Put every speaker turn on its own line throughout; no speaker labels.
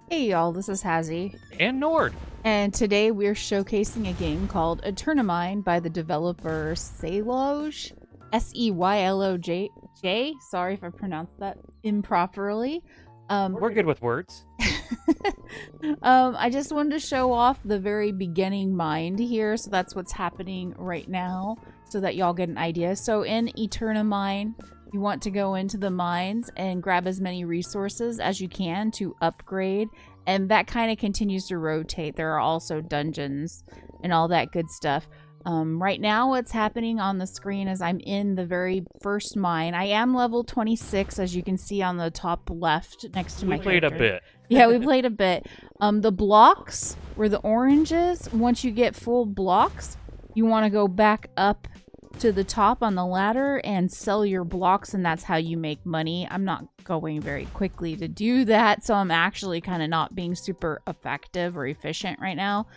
Hey y'all, this is Hazzie,
And Nord.
and today we're showcasing a game called EternaMine by the developer Seyloj, Seyloj. Sorry if I pronounced that improperly.
We're good with words.
I just wanted to show off the very beginning mind here, so that's what's happening right now, so that y'all get an idea. So in EternaMine, you want to go into the mines and grab as many resources as you can to upgrade, and that kind of continues to rotate. There are also dungeons and all that good stuff. Right now what's happening on the screen is I'm in the very first mine. I am level 26, as you can see on the top left next to my character.
We played a bit.
Yeah, we played a bit. The blocks where the orange is, once you get full blocks, you want to go back up to the top on the ladder and sell your blocks, and that's how you make money. I'm not going very quickly to do that, so I'm actually kind of not being super effective or efficient right now.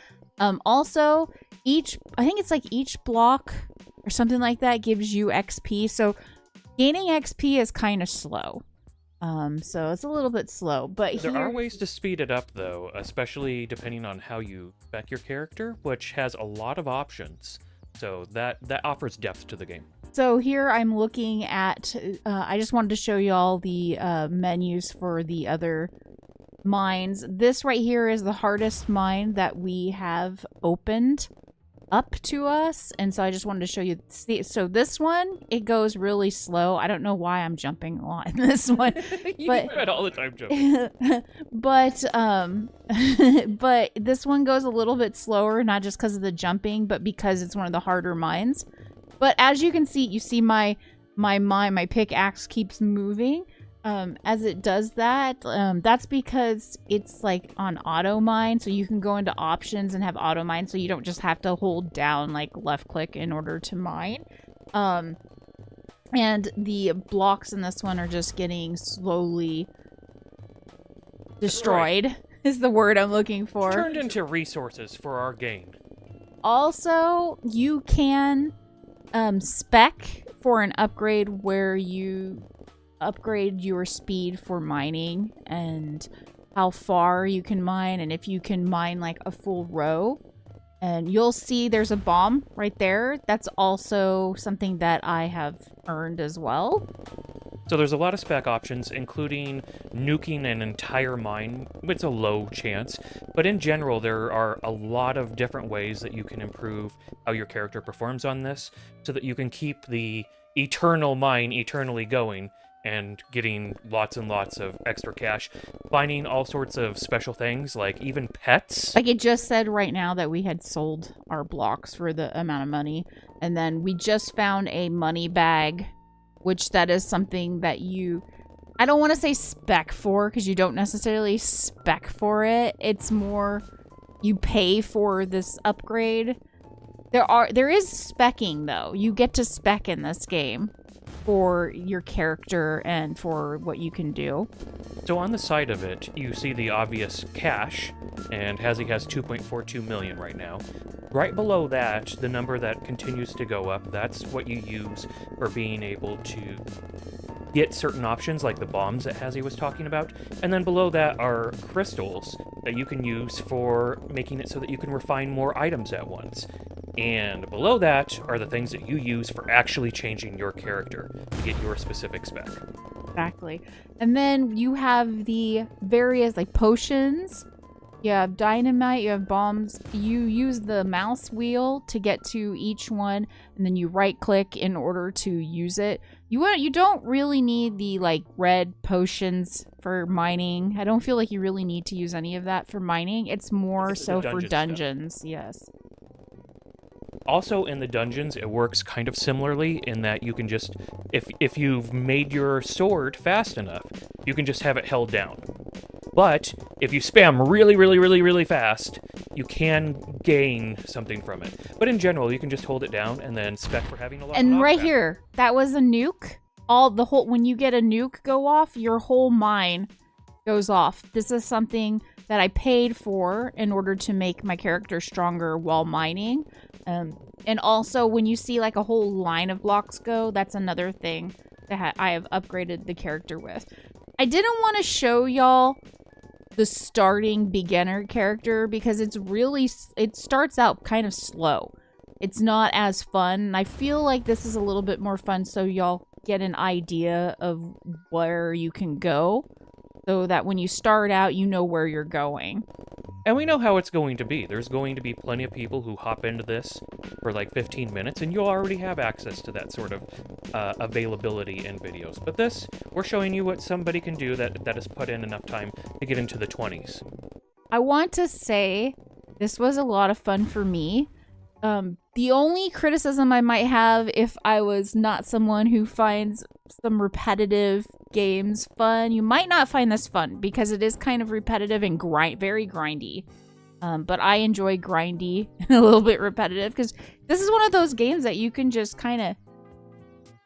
Also, I think it's like each block or something like that gives you XP, so gaining XP is kind of slow. So it's a little bit slow, but
There are ways to speed it up, though, especially depending on how you spec your character, which has a lot of options. So that offers depth to the game.
So here I'm looking at, I just wanted to show y'all the menus for the other mines. This right here is the hardest mine that we have opened up to us, and so I just wanted to show you. So this one, it goes really slow. I don't know why I'm jumping a lot in this one.
But spend all the time jumping.
but this one goes a little bit slower, not just because of the jumping, but because it's one of the harder mines. But as you can see, you see my pickaxe keeps moving. As it does that, that's because it's like on auto mine, so you can go into options and have auto mine, so you don't just have to hold down like left click in order to mine. And the blocks in this one are just getting slowly destroyed, right, is the word I'm looking for.
Turned into resources for our gain.
Also, you can spec for an upgrade where you upgrade your speed for mining and how far you can mine, and if you can mine like a full row. And you'll see there's a bomb right there. That's also something that I have earned as well.
So there's a lot of spec options, including nuking an entire mine. It's a low chance, but in general, there are a lot of different ways that you can improve how your character performs on this, so that you can keep the eternal mine eternally going and getting lots and lots of extra cash, finding all sorts of special things, like even pets.
Like it just said right now that we had sold our blocks for the amount of money, and then we just found a money bag, which that is something that I don't want to say spec for, because you don't necessarily spec for it. It's more you pay for this upgrade. There is specking, though. You get to spec in this game for your character and for what you can do.
So on the side of it, you see the obvious cash, and Hazzie has 2.42 million right now. Right below that, the number that continues to go up, that's what you use for being able to get certain options, like the bombs that Hazzie was talking about. And then below that are crystals that you can use for making it so that you can refine more items at once. And below that are the things that you use for actually changing your character to get your specific spec.
Exactly. And then you have the various like potions. You have dynamite, you have bombs. You use the mouse wheel to get to each one, and then you right click in order to use it. You don't really need the like red potions for mining. I don't feel like you really need to use any of that for mining. It's more so for dungeons, yes.
Also, in the dungeons, it works kind of similarly in that you can just, if you've made your sword fast enough, you can just have it held down. But if you spam really, really, really, really fast, you can gain something from it. But in general, you can just hold it down and then spec for having a lot of
And right
knockback.
here, that was a nuke. When you get a nuke go off, your whole mine goes off. This is something that I paid for in order to make my character stronger while mining. And also, when you see like a whole line of blocks go, that's another thing that I have upgraded the character with. I didn't want to show y'all the starting beginner character because it starts out kind of slow. It's not as fun. I feel like this is a little bit more fun so y'all get an idea of where you can go so that when you start out, you know where you're going.
And we know how it's going to be. There's going to be plenty of people who hop into this for like 15 minutes, and you'll already have access to that sort of availability in videos. But this, we're showing you what somebody can do that has put in enough time to get into the 20s.
I want to say this was a lot of fun for me. The only criticism I might have if I was not someone who finds some repetitive games fun, you might not find this fun because it is kind of repetitive and very grindy. But I enjoy grindy and a little bit repetitive because this is one of those games that you can just kind of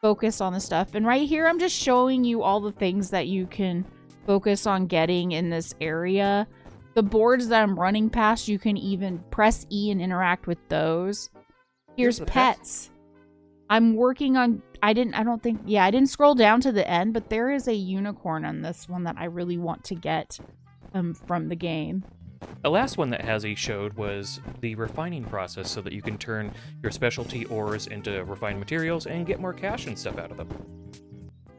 focus on the stuff. And right here, I'm just showing you all the things that you can focus on getting in this area. The boards that I'm running past, you can even press E and interact with those. Here's pets. I'm working on, I didn't scroll down to the end, but there is a unicorn on this one that I really want to get from the game.
The last one that Hazzie showed was the refining process so that you can turn your specialty ores into refined materials and get more cash and stuff out of them.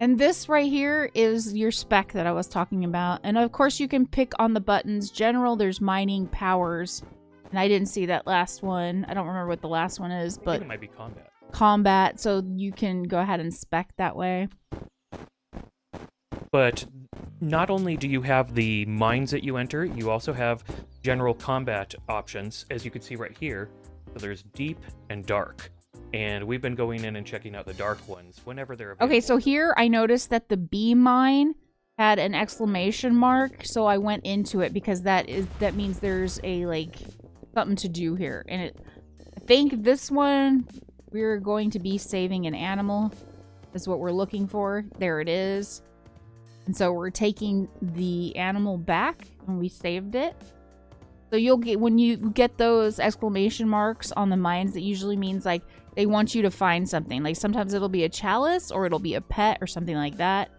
And this right here is your spec that I was talking about. And of course you can pick on the buttons. General, there's mining, powers. And I didn't see that last one. I don't remember what the last one is, but
it might be combat.
Combat, so you can go ahead and spec that way.
But not only do you have the mines that you enter, you also have general combat options, as you can see right here. So there's deep and dark. And we've been going in and checking out the dark ones whenever they're available.
Okay, so here I noticed that the B mine had an exclamation mark, so I went into it because that means there's a like something to do here. And I think this one we're going to be saving an animal is what we're looking for. There it is. And so we're taking the animal back and we saved it. So you'll get, when you get those exclamation marks on the mines, that usually means like they want you to find something. Like sometimes it'll be a chalice or it'll be a pet or something like that.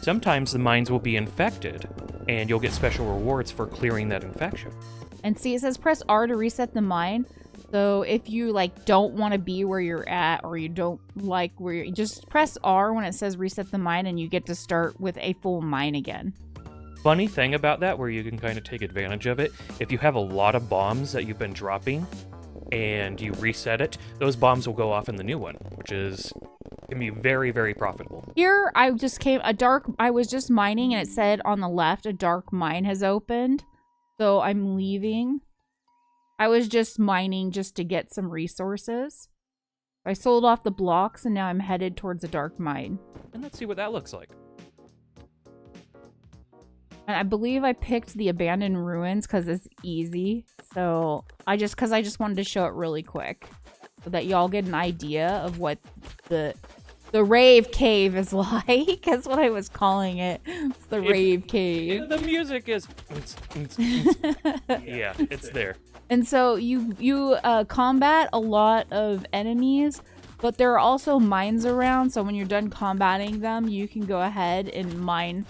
Sometimes the mines will be infected and you'll get special rewards for clearing that infection.
And see, it says press R to reset the mine. So if you like don't want to be where you're at or you don't like where you're, just press R when it says reset the mine and you get to start with a full mine again.
Funny thing about that, where you can kind of take advantage of it, if you have a lot of bombs that you've been dropping and you reset it, those bombs will go off in the new one, which can be very, very profitable.
Here I was just mining and it said on the left a dark mine has opened. So I'm leaving. I was just mining just to get some resources. I sold off the blocks and now I'm headed towards a dark mine.
And let's see what that looks like.
And I believe I picked the abandoned ruins because it's easy. So I just wanted to show it really quick so that y'all get an idea of what the rave cave is like. That's what I was calling it. It's the rave cave.
The music is yeah, it's there.
And so you combat a lot of enemies, but there are also mines around. So when you're done combating them, you can go ahead and mine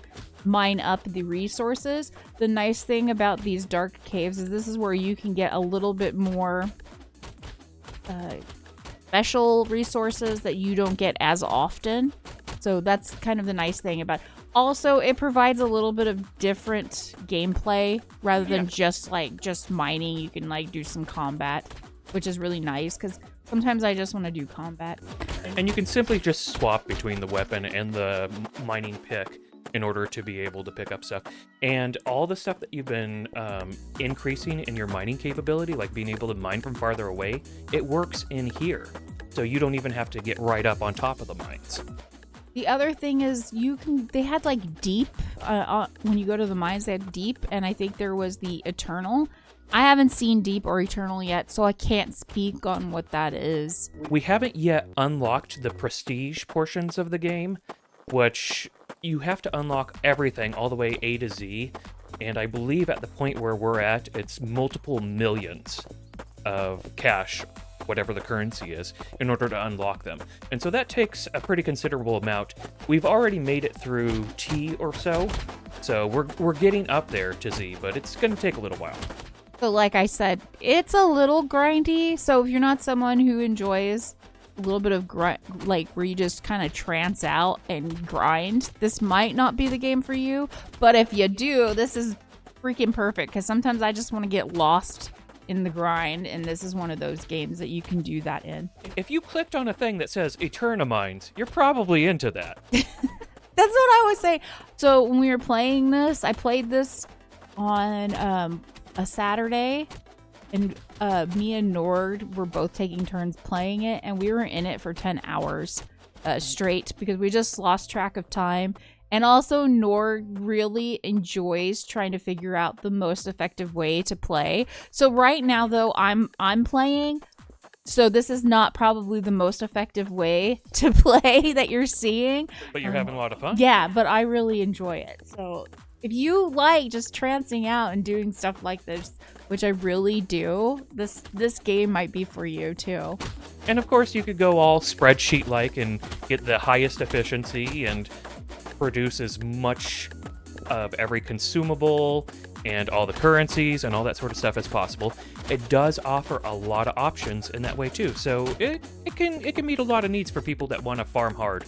up the resources. The nice thing about these dark caves is this is where you can get a little bit more special resources that you don't get as often. So that's kind of the nice thing about it. Also, it provides a little bit of different gameplay rather than just mining. You can like do some combat, which is really nice because sometimes I just want to do combat.
And you can simply just swap between the weapon and the mining pick in order to be able to pick up stuff. And all the stuff that you've been increasing in your mining capability, like being able to mine from farther away, it works in here. So you don't even have to get right up on top of the mines.
The other thing is they had like deep, when you go to the mines, they had deep, and I think there was the eternal. I haven't seen deep or eternal yet, so I can't speak on what that is.
We haven't yet unlocked the prestige portions of the game, which you have to unlock everything all the way A to Z. And I believe at the point where we're at, it's multiple millions of cash whatever the currency is, in order to unlock them. And so that takes a pretty considerable amount. We've already made it through T or so we're getting up there to Z, but it's going to take a little while.
So like I said, it's a little grindy. So if you're not someone who enjoys a little bit of grind, like where you just kind of trance out and grind, this might not be the game for you. But if you do, this is freaking perfect, because sometimes I just want to get lost in the grind, and this is one of those games that you can do that in.
If you clicked on a thing that says EternaMine, you're probably into that.
That's what I was saying. So when we were playing this, I played this on a Saturday, and me and Nord were both taking turns playing it, and we were in it for 10 hours straight, because we just lost track of time. And also, Nord really enjoys trying to figure out the most effective way to play. So right now, though, I'm playing. So this is not probably the most effective way to play that you're seeing.
But you're having a lot of fun.
Yeah, but I really enjoy it. So if you like just trancing out and doing stuff like this, which I really do, this game might be for you too.
And of course, you could go all spreadsheet-like and get the highest efficiency and produce as much of every consumable and all the currencies and all that sort of stuff as possible. It does offer a lot of options in that way too, so it can meet a lot of needs for people that want to farm hard.